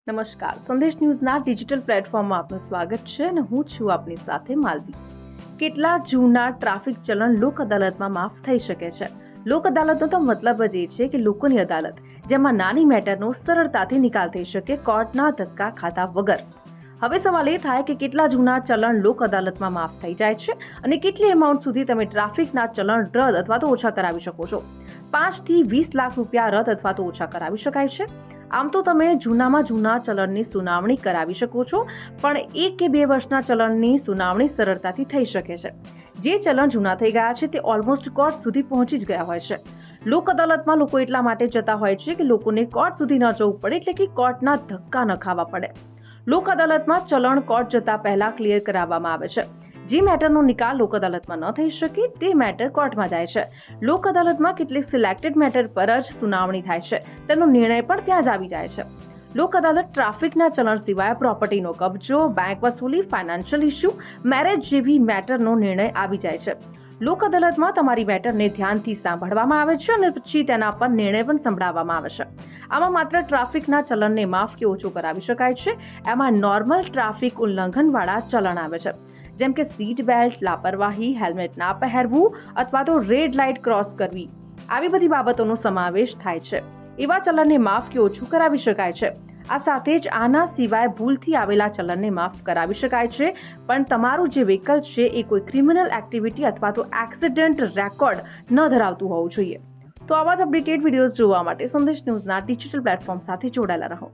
નમસ્કાર, સંદેશ ન્યૂઝના ડિજિટલ પ્લેટફોર્મમાં આપનું સ્વાગત છે અને હું છું આપની સાથે માલવી. કેટલા જૂના ટ્રાફિક ચલણ લોક અદાલતમાં માફ થઈ શકે છે? લોક અદાલતનો તો મતલબ જ એ છે કે લોકોની અદાલત, જેમાં નાની મેટરનો સરળતાથી નિકાલ થઈ શકે, કોર્ટના ધક્કા ખાધા વગર. હવે સવાલ એ થાય કે કેટલા જૂના ચલણ લોક અદાલતમાં માફ થઈ જાય છે અને કેટલી એમાઉન્ટ સુધી તમે ટ્રાફિકના ચલણ રદ અથવા તો ઓછા કરાવી શકો છો. 5 થી 20 લાખ રૂપિયા રદ અથવા તો ઓછા કરાવી શકાય છે. આમ તો તમે જૂનામાં જૂના ચલણની સુનાવણી કરાવી શકો છો, પણ 1 કે 2 વર્ષના ચલણની સુનાવણી સરળતાથી થઈ શકે છે. જે ચલણ જૂના થઈ ગયા છે તે ઓલમોસ્ટ કોર્ટ સુધી પહોંચી જ ગયા હોય છે. લોક અદાલતમાં લોકો એટલા માટે જતા હોય છે કે લોકોને કોર્ટ સુધી ન જવું પડે, એટલે કે કોર્ટના ધક્કા ન ખાવા પડે. લોક અદાલતમાં ચલણ કોર્ટ જતા પહેલા ક્લિયર કરાવવામાં આવે છે. જે મેટરનો નિકાલ લોક અદાલતમાં ન થઈ શકે તે મેટર કોર્ટમાં જાય છે. લોક અદાલતમાં કેટલીક સિલેક્ટેડ મેટર પર જ સુનાવણી થાય છે. તેનો નિર્ણય પણ ત્યાં જ આવી જાય છે. લોક અદાલત ટ્રાફિકના ચલણ સિવાય પ્રોપર્ટીનો કબજો, બેંક વસૂલી, ફાઇનાન્શિયલ ઇસ્યુ, મેરેજ જેવી મેટરનો નિર્ણય આવી જાય છે. લોક અદાલતમાં તમારી મેટરને ધ્યાનથી સાંભળવામાં આવે છે અને પછી તેના પર નિર્ણય પણ સંભળાવવામાં આવે છે. આમાં માત્ર ટ્રાફિકના ચલણને માફ કે ઓછું કરાવી શકાય છે. એમાં નોર્મલ ટ્રાફિક ઉલ્લંઘનવાળા ચલણ આવે છે, જેમ કે સીટ બેલ્ટ, લાપરવાહી, હેલ્મેટ ના પહેરવું અથવા તો રેડ લાઇટ ક્રોસ કરવી, આવી બધી બાબતોનો સમાવેશ થાય છે. એવા ચલણને માફ કે ઓછું કરાવી શકાય છે. આ સાથે જ આના સિવાય ભૂલથી આવેલા ચલણને માફ કરાવી શકાય છે, પણ તમારું જે વ્હીકલ છે એ કોઈ ક્રિમિનલ એક્ટિવિટી અથવા તો એક્સિડન્ટ રેકોર્ડ ન ધરાવતું હોવું જોઈએ. તો આવા જ અપડેટેડ વિડીયોઝ જોવા માટે સંદેશ ન્યૂઝના ડિજિટલ પ્લેટફોર્મ સાથે જોડાયેલા રહો.